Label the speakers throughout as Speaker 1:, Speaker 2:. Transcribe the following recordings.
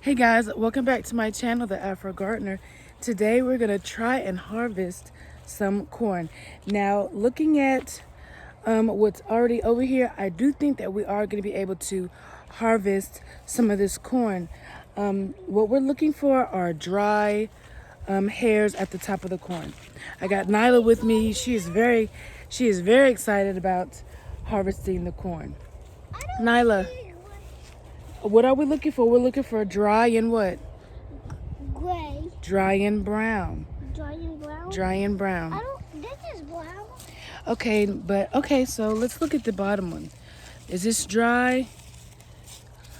Speaker 1: Hey guys, welcome back to my channel, The Afro Gardener. Today we're going to try and harvest some corn. Now, looking at what's already over here, I do think that we are going to be able to harvest some of this corn. What we're looking for are dry hairs at the top of the corn. I got Nyla with me. She is very excited about harvesting the corn. Nyla, what are we looking for? We're looking for dry and what?
Speaker 2: Gray.
Speaker 1: Dry and brown.
Speaker 2: Dry and brown?
Speaker 1: Dry and brown.
Speaker 2: This is brown.
Speaker 1: Okay, so let's look at the bottom one. Is this dry?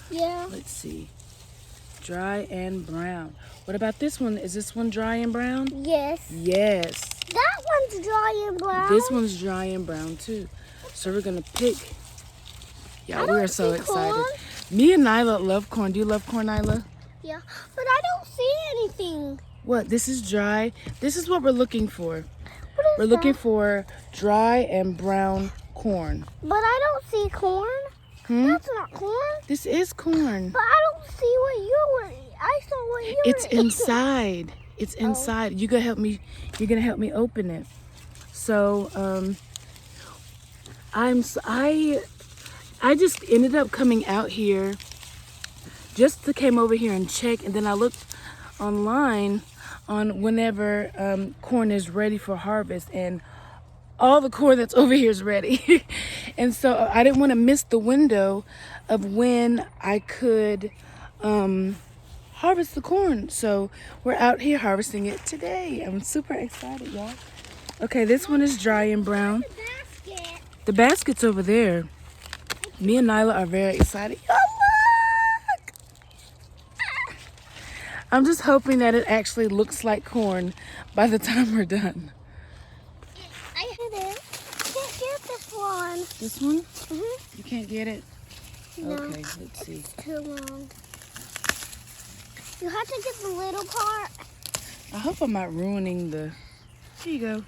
Speaker 2: Yeah.
Speaker 1: Let's see. Dry and brown. What about this one? Is this one dry and brown?
Speaker 2: Yes.
Speaker 1: Yes.
Speaker 2: That one's dry and brown.
Speaker 1: This one's dry and brown too. So we're gonna pick. Yeah, we are so excited.
Speaker 2: Corn.
Speaker 1: Me and Nyla love corn. Do you love corn, Nyla?
Speaker 2: Yeah, but I don't see anything.
Speaker 1: What? This is dry. This is what we're looking for.
Speaker 2: What is
Speaker 1: We're looking
Speaker 2: that?
Speaker 1: for dry and brown corn.
Speaker 2: But I don't see corn. That's not corn.
Speaker 1: This is corn.
Speaker 2: But I don't see what you were. I saw what you were.
Speaker 1: It's inside. It's inside. You're gonna help me open it. So I just ended up coming out here just to came over here and check, and then I looked online on whenever corn is ready for harvest, and all the corn that's over here is ready. And so I didn't want to miss the window of when I could harvest the corn. So we're out here harvesting it today. I'm super excited, y'all. Okay, this one is dry and brown.
Speaker 2: The basket.
Speaker 1: The basket's over there. Me and Nyla are very excited. Oh, look! I'm just hoping that it actually looks like corn by the time we're done.
Speaker 2: I hit it. Can't get this one.
Speaker 1: This one?
Speaker 2: Mm-hmm.
Speaker 1: You can't get it?
Speaker 2: No.
Speaker 1: Okay, let's see.
Speaker 2: Too long. You have to get the little part.
Speaker 1: I hope I'm not ruining the... Here you go.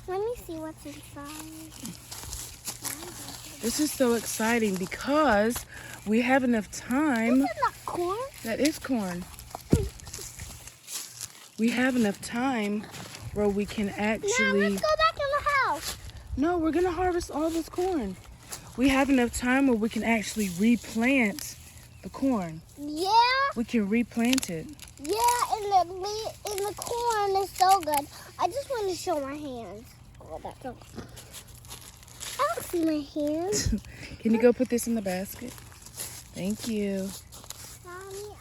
Speaker 2: Let me see what's inside.
Speaker 1: This is so exciting because we have enough time.
Speaker 2: This is not corn.
Speaker 1: That is corn. We have enough time where we can
Speaker 2: Now
Speaker 1: actually...
Speaker 2: let's go back in the house.
Speaker 1: No, we're going to harvest all this corn. We have enough time where we can actually replant the corn.
Speaker 2: Yeah.
Speaker 1: We can replant it.
Speaker 2: Yeah, and the corn is so good. I just want to show my hands. Oh, that's okay. I don't see my hands.
Speaker 1: Can you go put this in the basket? Thank you.
Speaker 2: Mommy,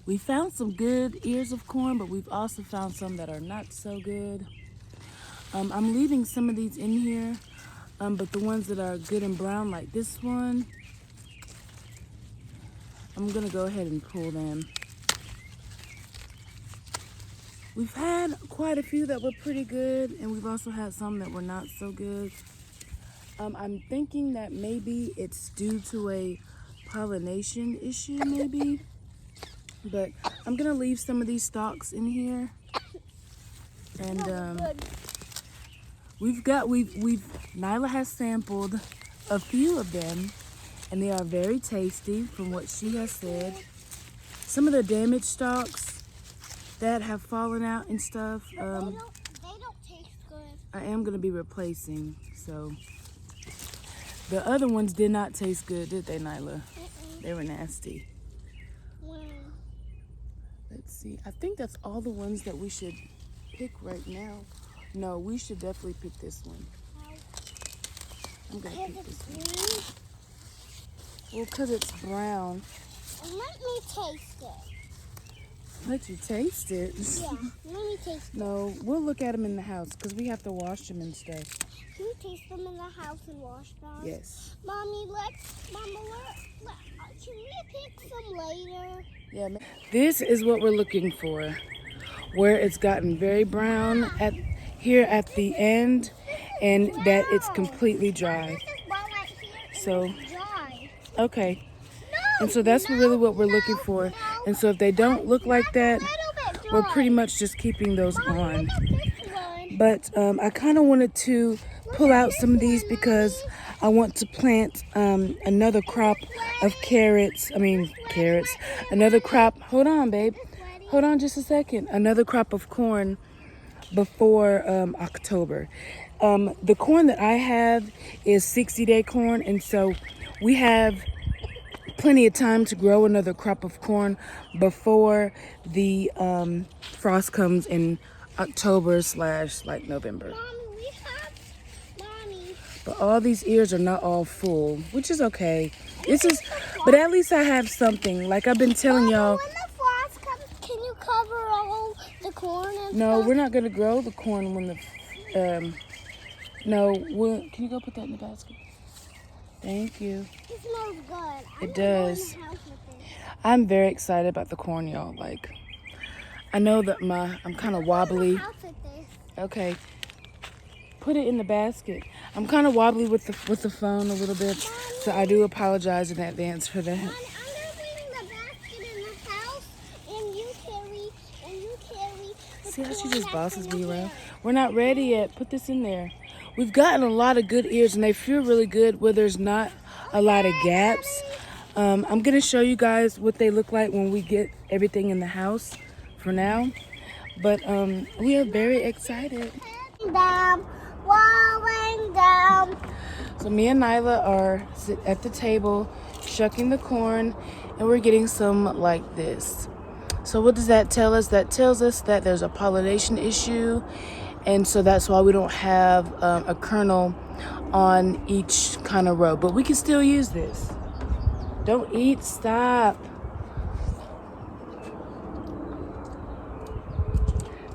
Speaker 1: We found some good ears of corn, but we've also found some that are not so good. I'm leaving some of these in here, but the ones that are good and brown, like this one, I'm gonna go ahead and pull them. We've had quite a few that were pretty good, and we've also had some that were not so good. I'm thinking that maybe it's due to a pollination issue, maybe. But I'm gonna leave some of these stalks in here, and Nyla has sampled a few of them, and they are very tasty from what she has said. Some of the damaged stalks that have fallen out and stuff,
Speaker 2: they don't taste good.
Speaker 1: I am gonna be replacing. So the other ones did not taste good, did they, Nyla? They were nasty. Let's see. I think that's all the ones that we should pick right now. No, we should definitely pick this one. I'm gonna pick this one. Well, because it's brown.
Speaker 2: Let me taste it.
Speaker 1: Let you taste it?
Speaker 2: Yeah, let me taste it.
Speaker 1: No, we'll look at them in the house because we have to wash them and stuff.
Speaker 2: Can we taste them in the house and wash them?
Speaker 1: Yes.
Speaker 2: Mommy, can we pick some later?
Speaker 1: Yeah. This is what we're looking for, where it's gotten very brown here at the end, and that it's completely dry.
Speaker 2: This is brown right here, and
Speaker 1: So,
Speaker 2: it's dry.
Speaker 1: okay.
Speaker 2: No,
Speaker 1: And so that's really what we're looking for. And so if they don't look like that, we're pretty much just keeping those on. But I kind of wanted to pull out some of these because I want to plant another crop of carrots. Another crop. Hold on, babe. Hold on just a second. Another crop of corn before October. The corn that I have is 60-day corn, and so we have plenty of time to grow another crop of corn before the frost comes in October / like November.
Speaker 2: Mommy.
Speaker 1: But all these ears are not all full, which is okay. But at least I have something. Like I've been telling y'all.
Speaker 2: When the frost comes, can you cover all the corn and
Speaker 1: No,
Speaker 2: stuff?
Speaker 1: we're not gonna grow the corn when the. Can you go put that in the basket? Thank you.
Speaker 2: It smells good.
Speaker 1: It does.
Speaker 2: I'm gonna go in the house with it.
Speaker 1: I'm very excited about the corn, y'all. Like, I know that I'm kind of wobbly.
Speaker 2: House with this.
Speaker 1: Okay, put it in the basket. I'm kind of wobbly with the phone a little bit, so I do apologize in advance for that.
Speaker 2: I'm gonna bring the basket in the house, and you carry. The
Speaker 1: See how she
Speaker 2: corn
Speaker 1: just
Speaker 2: that's
Speaker 1: bosses
Speaker 2: in
Speaker 1: me
Speaker 2: the
Speaker 1: around?
Speaker 2: air.
Speaker 1: We're not ready yet. Put this in there. We've gotten a lot of good ears, and they feel really good where there's not a lot of gaps. I'm gonna show you guys what they look like when we get everything in the house for now. But we are very excited.
Speaker 2: Down, falling down.
Speaker 1: So me and Nyla are at the table shucking the corn, and we're getting some like this. So what does that tell us? That tells us that there's a pollination issue, and so that's why we don't have a kernel on each kind of row. But we can still use this. Don't eat, stop.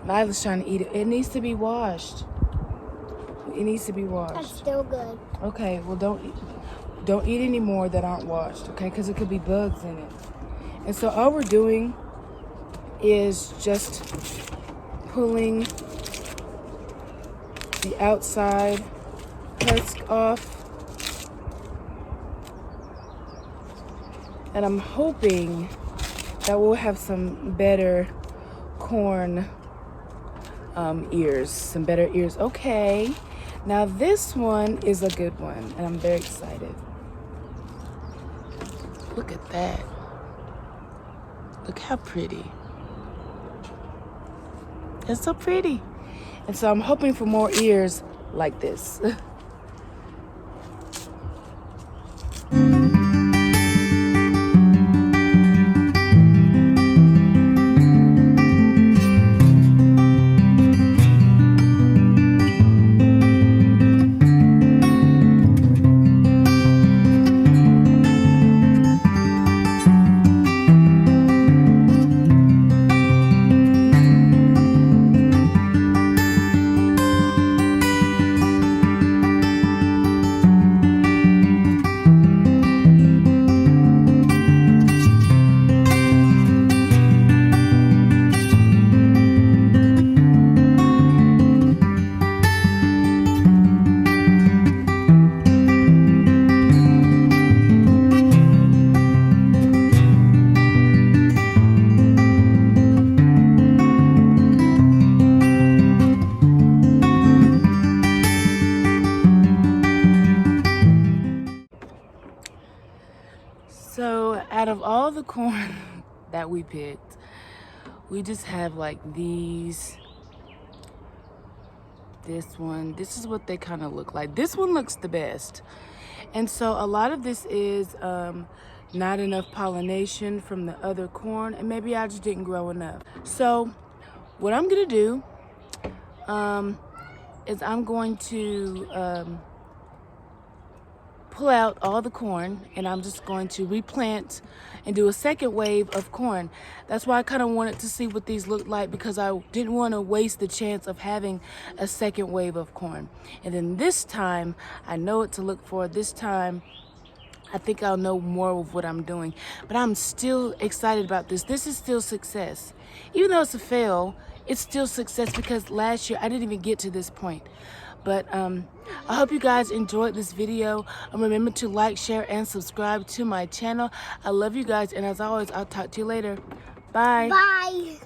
Speaker 1: Nyla's trying to eat it. It needs to be washed. It needs to be
Speaker 2: That's
Speaker 1: washed.
Speaker 2: still good.
Speaker 1: Okay, well don't eat any more that aren't washed, okay? Because it could be bugs in it. And so all we're doing is just pulling the outside husk off. And I'm hoping that we'll have some better corn ears, some better ears. Okay, now this one is a good one, and I'm very excited. Look at that. Look how pretty. It's so pretty. And so I'm hoping for more ears like this. So out of all the corn that we picked, we just have like these. This one, this is what they kind of look like. This one looks the best. And so a lot of this is not enough pollination from the other corn, and maybe I just didn't grow enough. So what I'm gonna do is I'm going to pull out all the corn, and I'm just going to replant and do a second wave of corn. That's why I kind of wanted to see what these look like, because I didn't want to waste the chance of having a second wave of corn. And then this time, I know what to look for. This time, I think I'll know more of what I'm doing. But I'm still excited about this. This is still success. Even though it's a fail, it's still success, because last year I didn't even get to this point. But I hope you guys enjoyed this video. Remember to like, share, and subscribe to my channel. I love you guys, and as always, I'll talk to you later. Bye.
Speaker 2: Bye.